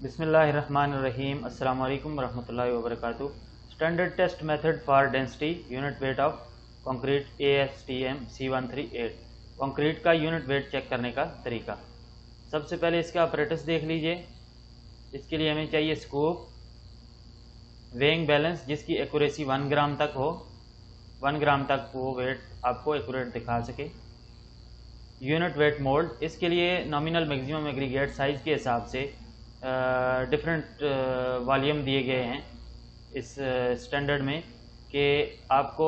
बिस्मिल्लाहिर्रहमानिर्रहीम। अस्सलाम वालेकुम रहमतुल्लाहि व बरकातुहू। Standard test method for density unit weight of concrete ASTM C138। Concrete का यूनिट वेट चेक करने का तरीका। सबसे पहले इसका अपरेटस देख लीजिए। इसके लिए हमें चाहिए स्कूप, वेइंग बैलेंस जिसकी एक्यूरेसी 1 ग्राम तक हो, 1 ग्राम तक वो वेट आपको एक्यूरेट दिखा सके। यूनिट वेट मोल्ड, इसके लिए नॉमिनल मैक्सिमम एग्रीगेट साइज़ के हिसाब से डिफरेंट वॉल्यूम दिए गए हैं इस स्टैंडर्ड में कि आपको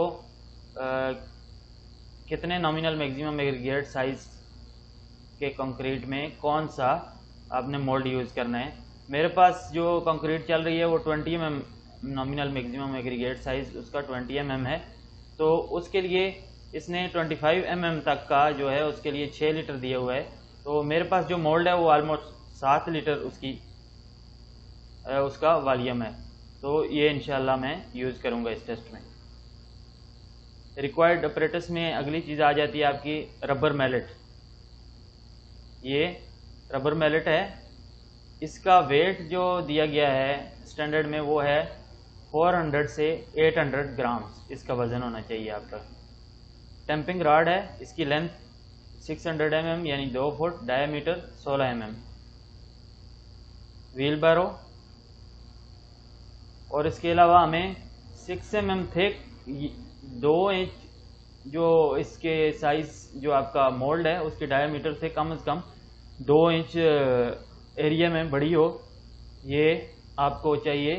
कितने नॉमिनल मैक्सिमम एग्रीगेट साइज़ के कंक्रीट में कौन सा आपने मोल्ड यूज़ करना है। मेरे पास जो कंक्रीट चल रही है वो 20 mm nominal maximum aggregate size उसका 20 mm है, तो उसके लिए इसने 25 mm तक का जो है उसके लिए 6 लीटर दिया हुआ है। तो मेरे पास जो मोल्ड है वो ऑलमोस्ट 7 लीटर उसका वॉल्यूम है, तो ये इंशाल्लाह मैं यूज़ करूँगा इस टेस्ट में। रिक्वायर्ड अपरेटस में अगली चीज़ आ जाती है आपकी रबर मैलेट। ये रबर मैलेट है, इसका वेट जो दिया गया है स्टैंडर्ड में वो है 400 से 800 ग्राम्स इसका वज़न होना चाहिए आपका। टेम्पिंग रॉड है, इसकी लेंथ 600 mm यानी 2 फुट, डायमीटर 16 mm। व्हील बैरो, और इसके अलावा हमें 6 mm थिक 2 इंच जो इसके साइज़ जो आपका मोल्ड है उसके डायमीटर से कम 2 इंच एरिया में बड़ी हो, ये आपको चाहिए।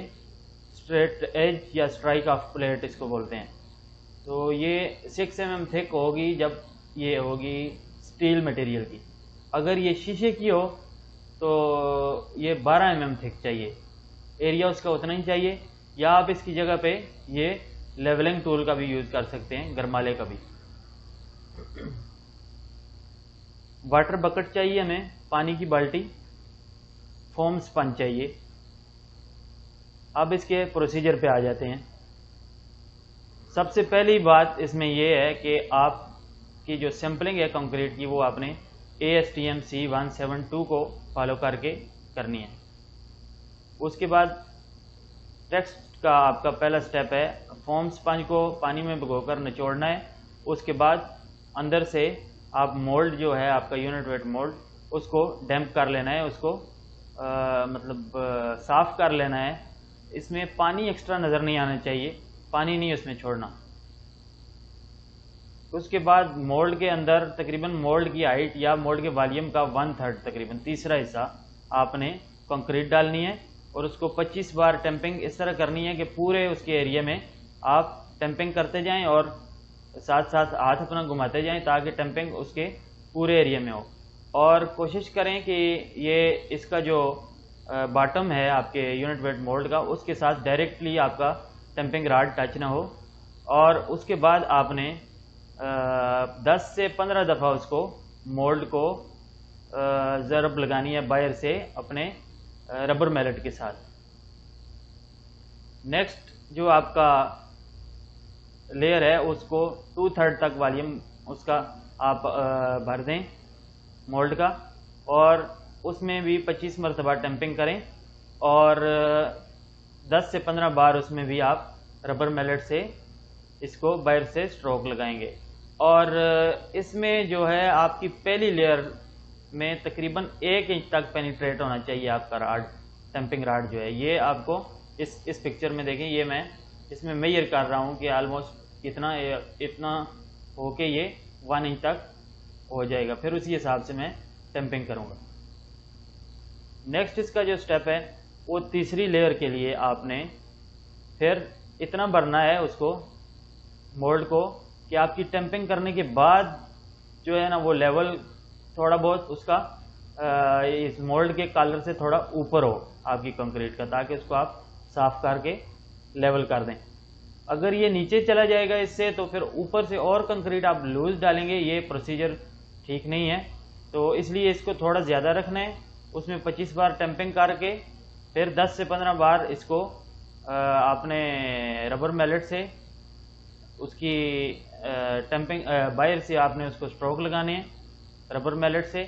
स्ट्रेट एज या स्ट्राइक ऑफ प्लेट इसको बोलते हैं। तो ये 6 mm थिक होगी जब ये होगी स्टील मटेरियल की। अगर ये शीशे की हो तो ये 12 mm थिक चाहिए, एरिया उसका उतना ही चाहिए। या आप इसकी जगह पे ये लेवलिंग टूल का भी यूज़ कर सकते हैं, गरमाले का भी। वाटर बकेट चाहिए हमें, पानी की बाल्टी, फोम स्पंज चाहिए। अब इसके प्रोसीजर पे आ जाते हैं। सबसे पहली बात इसमें यह है कि आपकी जो सैम्पलिंग है कंक्रीट की वो आपने ASTM C172 को फॉलो करके करनी है। उसके बाद टेक्स्ट का आपका पहला स्टेप है फोम स्पंज को पानी में भिगोकर निचोड़ना है। उसके बाद अंदर से आप मोल्ड जो है आपका यूनिट वेट मोल्ड उसको डैम्प कर लेना है, उसको साफ़ कर लेना है। इसमें पानी एक्स्ट्रा नज़र नहीं आना चाहिए, पानी नहीं उसमें छोड़ना। उसके बाद मोल्ड के अंदर तकरीबन मोल्ड की हाइट या मोल्ड के वॉल्यूम का 1/3 तकरीबन तीसरा हिस्सा आपने कंक्रीट डालनी है, और उसको 25 बार टैंपिंग इस तरह करनी है कि पूरे उसके एरिया में आप टैंपिंग करते जाएं और साथ साथ हाथ अपना घुमाते जाएं ताकि टैंपिंग उसके पूरे एरिया में हो। और कोशिश करें कि ये इसका जो बॉटम है आपके यूनिट वेट मोल्ड का उसके साथ डायरेक्टली आपका टैंपिंग रॉड टच ना हो। और उसके बाद आपने 10 से 15 दफ़ा उसको मोल्ड को ज़रब लगानी है बाहर से अपने रबर मैलेट के साथ। नेक्स्ट जो आपका लेयर है उसको 2/3 तक वॉल्यूम उसका आप भर दें मोल्ड का, और उसमें भी 25 मरतबा टैंपिंग करें, और 10 से 15 बार उसमें भी आप रबर मैलेट से इसको बाहर से स्ट्रोक लगाएंगे। और इसमें जो है आपकी पहली लेयर में तकरीबन 1 इंच तक पेनिट्रेट होना चाहिए आपका रॉड, टैंपिंग रॉड जो है। ये आपको इस पिक्चर में देखें, ये मैं इसमें मेजर कर रहा हूँ कि ऑलमोस्ट इतना हो के ये 1 इंच तक हो जाएगा। फिर उसी हिसाब से मैं टैंपिंग करूँगा। नेक्स्ट इसका जो स्टेप है वो तीसरी लेयर के लिए आपने फिर इतना भरना है उसको मोल्ड को कि आपकी टैंपिंग करने के बाद जो है ना वो लेवल थोड़ा बहुत उसका इस मोल्ड के कॉलर से थोड़ा ऊपर हो आपकी कंक्रीट का, ताकि उसको आप साफ करके लेवल कर दें। अगर ये नीचे चला जाएगा इससे तो फिर ऊपर से और कंक्रीट आप लूज डालेंगे, ये प्रोसीजर ठीक नहीं है। तो इसलिए इसको थोड़ा ज़्यादा रखना है, उसमें 25 बार टैंपिंग करके फिर 10 से 15 बार इसको आपने रबर मैलेट से उसकी टैंपिंग बाहर से आपने उसको स्ट्रोक लगाने हैं रबर मैलेट से।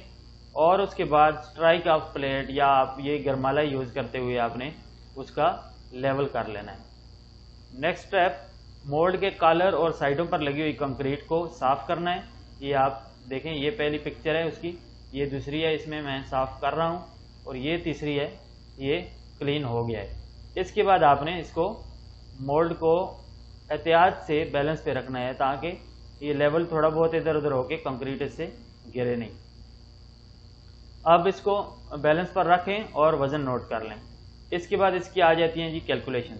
और उसके बाद स्ट्राइक ऑफ प्लेट या आप ये गरमाला यूज़ करते हुए आपने उसका लेवल कर लेना है। नेक्स्ट स्टेप, मोल्ड के कॉलर और साइडों पर लगी हुई कंक्रीट को साफ़ करना है। ये आप देखें, ये पहली पिक्चर है उसकी, ये दूसरी है, इसमें मैं साफ़ कर रहा हूँ, और ये तीसरी है, ये क्लीन हो गया है। इसके बाद आपने इसको मोल्ड को एहतियात से बैलेंस पे रखना है ताकि ये लेवल थोड़ा बहुत इधर उधर होके कंक्रीट इससे गिरे नहीं। अब इसको बैलेंस पर रखें और वज़न नोट कर लें। इसके बाद इसकी आ जाती हैं जी कैलकुलेशन।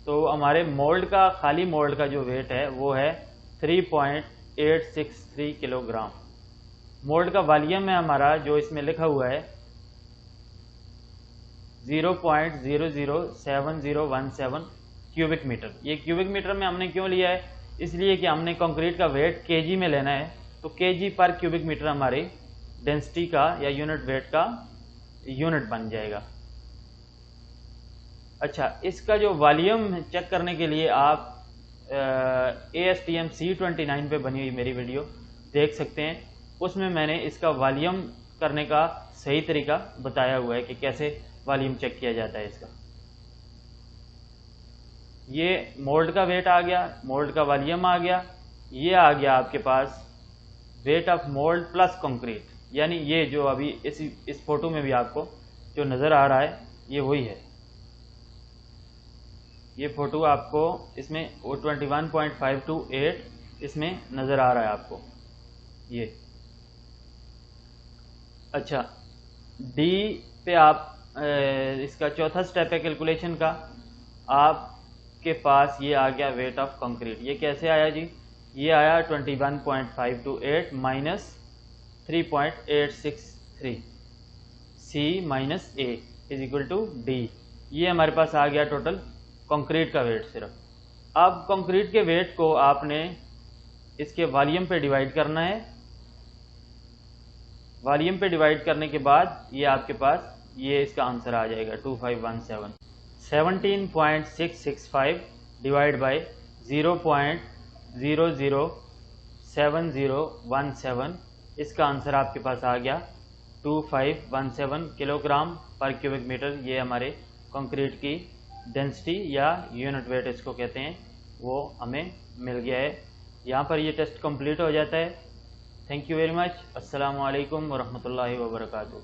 तो हमारे मोल्ड का, खाली मोल्ड का जो वेट है वो है 3.863 किलोग्राम। मोल्ड का वॉल्यूम है हमारा जो इसमें लिखा हुआ है 0.007017 क्यूबिक मीटर। ये क्यूबिक मीटर में हमने क्यों लिया है? इसलिए कि हमने कंक्रीट का वेट केजी में लेना है, तो केजी पर क्यूबिक मीटर हमारी डेंसिटी का या यूनिट वेट का यूनिट बन जाएगा। अच्छा, इसका जो वॉल्यूम चेक करने के लिए आप ASTM C29 पे बनी हुई मेरी वीडियो देख सकते हैं। उसमें मैंने इसका वॉल्यूम करने का सही तरीका बताया हुआ है कि कैसे वॉल्यूम चेक किया जाता है इसका। ये मोल्ड का वेट आ गया, मोल्ड का वॉल्यूम आ गया, ये आ गया आपके पास weight of mould plus concrete, यानी ये जो अभी इस फोटो में भी आपको जो नज़र आ रहा है ये वही है। ये फोटो आपको इसमें 21.528 इसमें नज़र आ रहा है आपको ये। अच्छा, डी पे आप इसका चौथा स्टेप है कैलकुलेशन का। आपके पास ये आ गया वेट ऑफ कंक्रीट। ये कैसे आया जी? ये आया 21.528 minus 3.863 C minus A is equal to D. ये हमारे पास आ गया टोटल कंक्रीट का वेट सिर्फ। अब कंक्रीट के वेट को आपने इसके वॉल्यूम पे डिवाइड करना है। वॉल्यूम पे डिवाइड करने के बाद ये आपके पास ये इसका आंसर आ जाएगा 2517। 17.665 डिवाइड बाई 0.007017, इसका आंसर आपके पास आ गया 2517 किलोग्राम पर क्यूबिक मीटर। ये हमारे कंक्रीट की डेंसिटी या यूनिट वेट इसको कहते हैं, वो हमें मिल गया है। यहाँ पर ये टेस्ट कंप्लीट हो जाता है। Thank you very much. अस्सलामु अलैकुम वरहमतुल्लाहि वबरकातुहू।